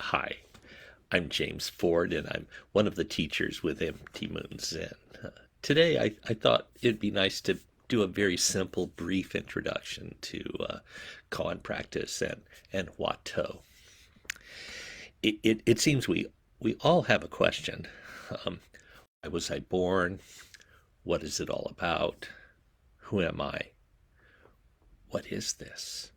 Hi, I'm James Ford, and I'm one of the teachers with Empty Moon Zen. Today, I thought it'd be nice to do a very simple, brief introduction to Koan practice and Watau. It seems we all have a question. Why was I born? What is it all about? Who am I? What is this?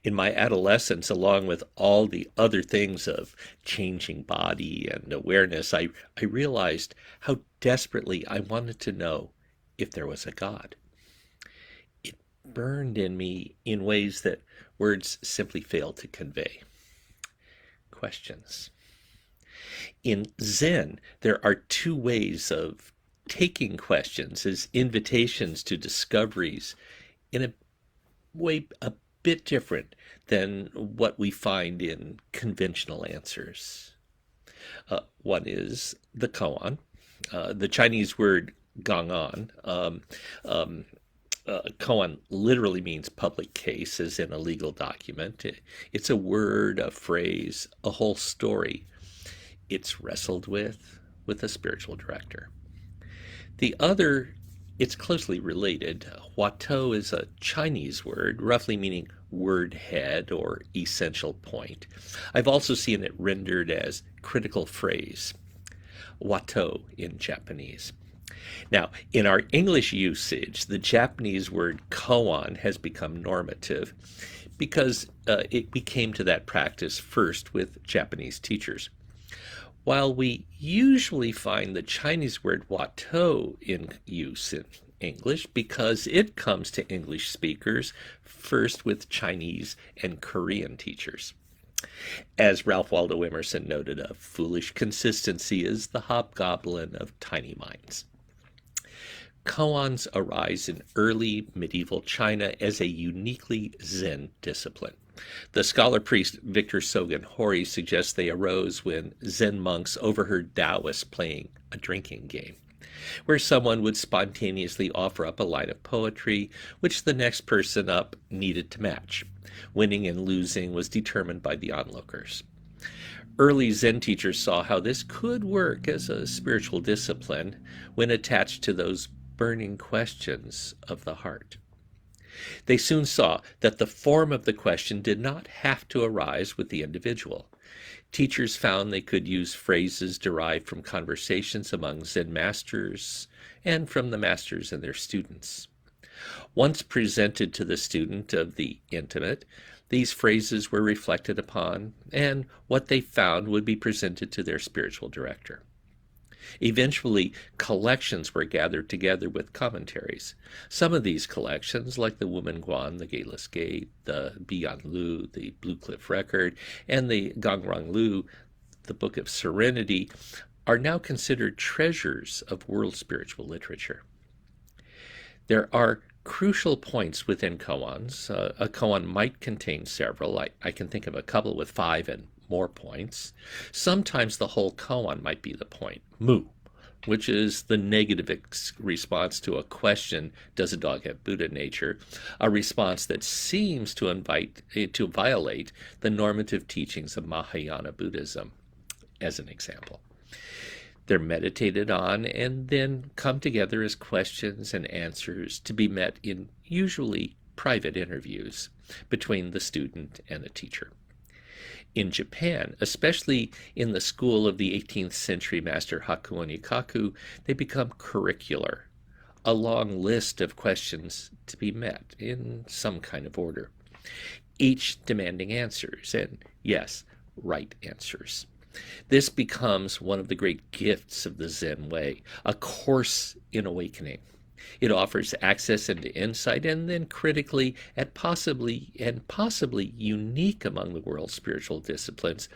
In my adolescence, along with all the other things of changing body and awareness, I realized how desperately I wanted to know if there was a God. It burned in me in ways that words simply fail to convey. Questions. In Zen, there are two ways of taking questions as invitations to discoveries in a way a bit different than what we find in conventional answers. One is the Koan, the Chinese word Gong'an. Koan literally means public case, as in a legal document. It's a word, a phrase, a whole story. It's wrestled with a spiritual director. The other, it's closely related. Huatou is a Chinese word, roughly meaning word head or essential point. I've also seen it rendered as critical phrase, Watau in Japanese. Now, in our English usage, the Japanese word koan has become normative because we came to that practice first with Japanese teachers. While we usually find the Chinese word Watau in use in English because it comes to English speakers first with Chinese and Korean teachers. As Ralph Waldo Emerson noted, a foolish consistency is the hobgoblin of tiny minds. Koans arise in early medieval China as a uniquely Zen discipline. The scholar priest Victor Sogen Hori suggests they arose when Zen monks overheard Taoists playing a drinking game, where someone would spontaneously offer up a line of poetry, which the next person up needed to match. Winning and losing was determined by the onlookers. Early Zen teachers saw how this could work as a spiritual discipline when attached to those burning questions of the heart. They soon saw that the form of the question did not have to arise with the individual. Teachers found they could use phrases derived from conversations among Zen masters and from the masters and their students. Once presented to the student of the intimate, these phrases were reflected upon, and what they found would be presented to their spiritual director. Eventually, collections were gathered together with commentaries. Some of these collections, like the Woman Guan, the Gateless Gate, the Bian Lu, the Blue Cliff Record, and the Gongrong Lu, the Book of Serenity, are now considered treasures of world spiritual literature. There are crucial points within koans. A koan might contain several. I can think of a couple with 5 and more points. Sometimes the whole koan might be the point, mu, which is the negative response to a question, does a dog have Buddha nature? A response that seems to violate the normative teachings of Mahayana Buddhism, as an example. They're meditated on and then come together as questions and answers to be met in usually private interviews between the student and the teacher. In Japan, especially in the school of the 18th century master Hakuon Ikaku, they become curricular, a long list of questions to be met in some kind of order, each demanding answers, and yes, right answers. This becomes one of the great gifts of the Zen way, a course in awakening. It offers access into insight and then critically at possibly unique among the world's spiritual disciplines,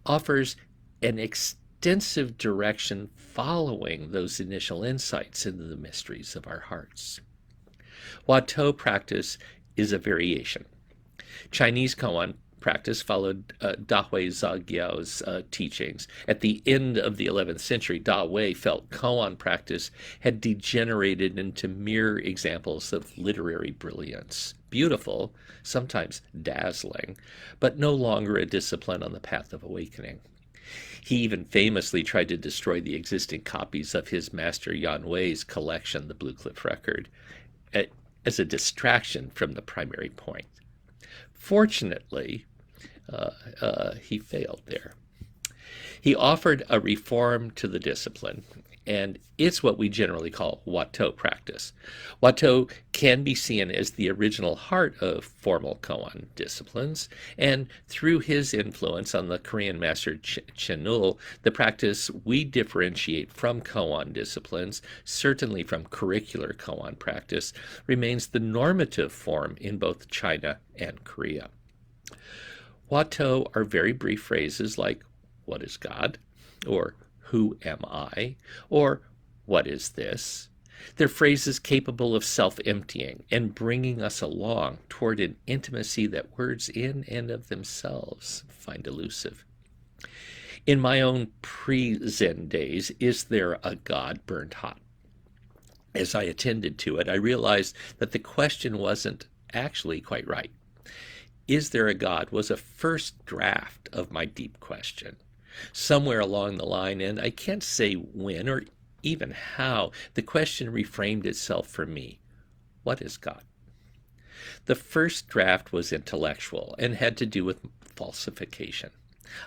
offers an extensive direction following those initial insights into the mysteries of our hearts. Watau practice is a variation. Chinese koan practice followed Dahui Zhao's teachings. At the end of the 11th century, Dahui felt koan practice had degenerated into mere examples of literary brilliance beautiful, sometimes dazzling, but no longer a discipline on the path of awakening. He even famously tried to destroy the existing copies of his master Yan Wei's collection, the Blue Cliff Record, as a distraction from the primary point. Fortunately, he failed there. He offered a reform to the discipline, and it's what we generally call Watau practice. Watau can be seen as the original heart of formal Koan disciplines, and through his influence on the Korean master Chenul, the practice we differentiate from Koan disciplines, certainly from curricular Koan practice, remains the normative form in both China and Korea. Watau are very brief phrases like, "What is God?" or "Who am I?" or "What is this?" They're phrases capable of self-emptying and bringing us along toward an intimacy that words in and of themselves find elusive. In my own pre-Zen days, "Is there a God?" burned hot. As I attended to it, I realized that the question wasn't actually quite right. "Is there a God?" was a first draft of my deep question. Somewhere along the line, and I can't say when or even how, the question reframed itself for me. What is God? The first draft was intellectual and had to do with falsification.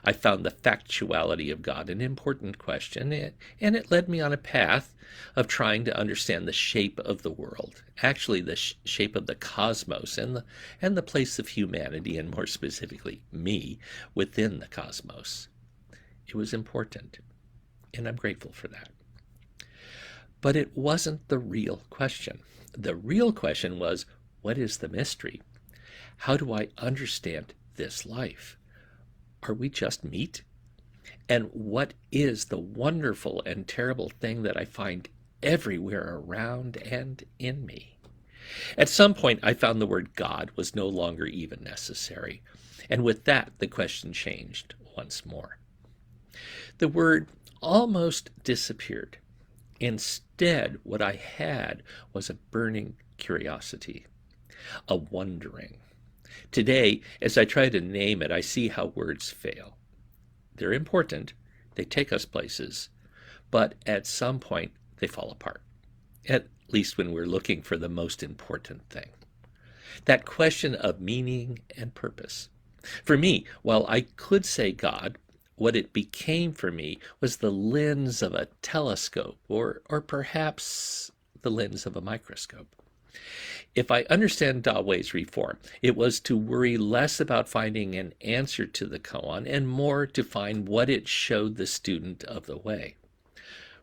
I found the factuality of God an important question, and it led me on a path of trying to understand the shape of the world, actually the shape of the cosmos and the place of humanity, and more specifically, me, within the cosmos. It was important, and I'm grateful for that. But it wasn't the real question. The real question was, what is the mystery? How do I understand this life? Are we just meat? And what is the wonderful and terrible thing that I find everywhere around and in me? At some point, I found the word God was no longer even necessary, and with that, the question changed once more. The word almost disappeared. Instead, what I had was a burning curiosity, a wondering. Today, as I try to name it, I see how words fail. They're important, they take us places, but at some point they fall apart, at least when we're looking for the most important thing. That question of meaning and purpose. For me, while I could say God, what it became for me was the lens of a telescope, or perhaps the lens of a microscope. If I understand Dawei's reform, it was to worry less about finding an answer to the koan and more to find what it showed the student of the way,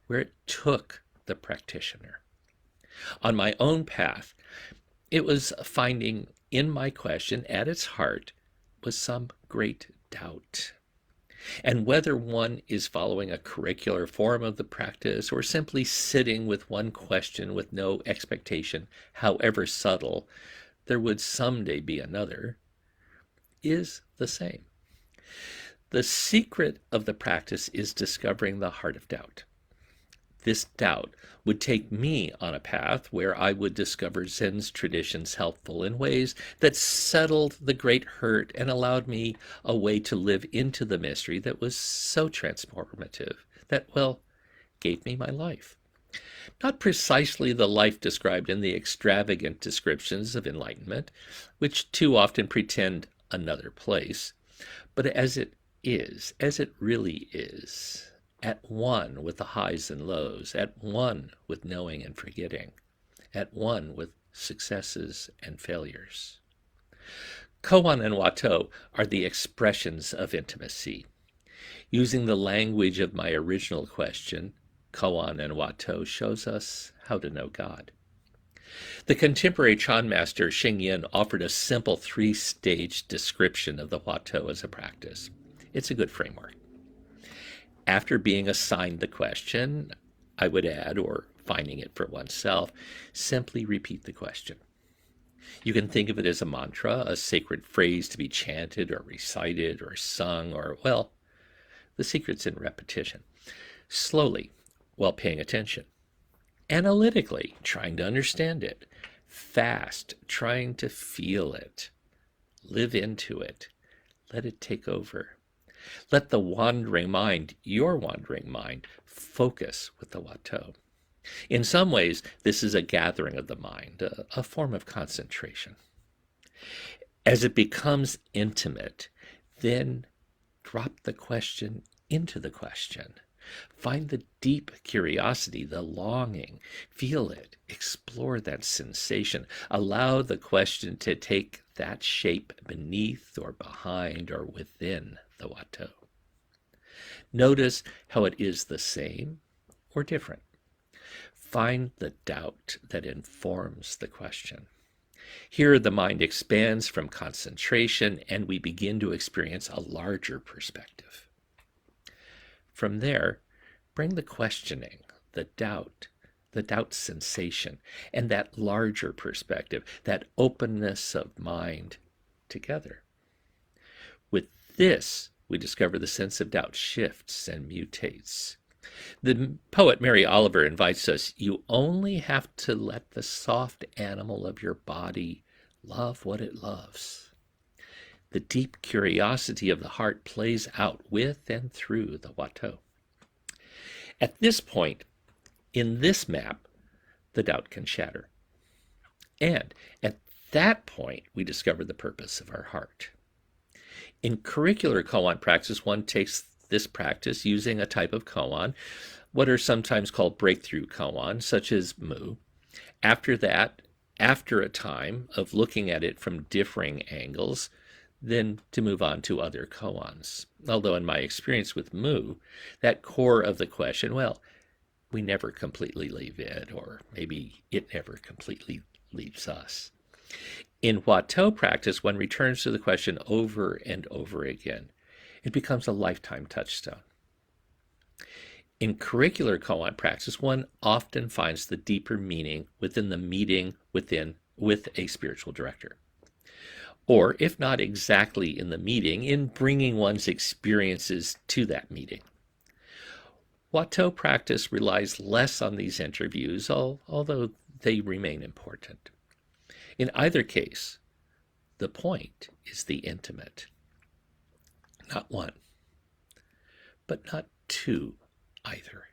where it took the practitioner. On my own path, it was finding in my question at its heart was some great doubt. And whether one is following a curricular form of the practice or simply sitting with one question with no expectation, however subtle, there would someday be another, is the same. The secret of the practice is discovering the heart of doubt. This doubt would take me on a path where I would discover Zen's traditions helpful in ways that settled the great hurt and allowed me a way to live into the mystery that was so transformative, that, well, gave me my life. Not precisely the life described in the extravagant descriptions of enlightenment, which too often pretend another place, but as it is, as it really is, at one with the highs and lows, at one with knowing and forgetting, at one with successes and failures. Koan and Watau are the expressions of intimacy. Using the language of my original question, Koan and Watau shows us how to know God. The contemporary Chan master Xing Yin offered a simple three-stage description of the Watau as a practice. It's a good framework. After being assigned the question, I would add, or finding it for oneself, simply repeat the question. You can think of it as a mantra, a sacred phrase to be chanted or recited or sung, or, well, the secret's in repetition. Slowly, while paying attention. Analytically, trying to understand it. fast, trying to feel it, live into it, let it take over. Let the wandering mind, your wandering mind, focus with the Watau. In some ways, this is a gathering of the mind, a form of concentration. As it becomes intimate, then drop the question into the question. Find the deep curiosity, the longing. Feel it. Explore that sensation. Allow the question to take that shape beneath or behind or within the Watau. Notice how it is the same or different. Find the doubt that informs the question. Here the mind expands from concentration and we begin to experience a larger perspective. From there, bring the questioning, the doubt sensation, and that larger perspective, that openness of mind together. With this, we discover the sense of doubt shifts and mutates. The poet Mary Oliver invites us, you only have to let the soft animal of your body love what it loves. The deep curiosity of the heart plays out with and through the Watau. At this point, in this map, the doubt can shatter. And at that point, we discover the purpose of our heart. In curricular Koan practice, one takes this practice using a type of Koan, what are sometimes called breakthrough Koan, such as Mu. After that, after a time of looking at it from differing angles, then to move on to other koans. Although in my experience with Mu, that core of the question, well, we never completely leave it, or maybe it never completely leaves us. In Watau practice, one returns to the question over and over again. It becomes a lifetime touchstone. In curricular Koan practice, one often finds the deeper meaning within the meeting with a spiritual director. Or, if not exactly in the meeting, in bringing one's experiences to that meeting. Watau practice relies less on these interviews, although they remain important. In either case, the point is the intimate. Not one, but not two either.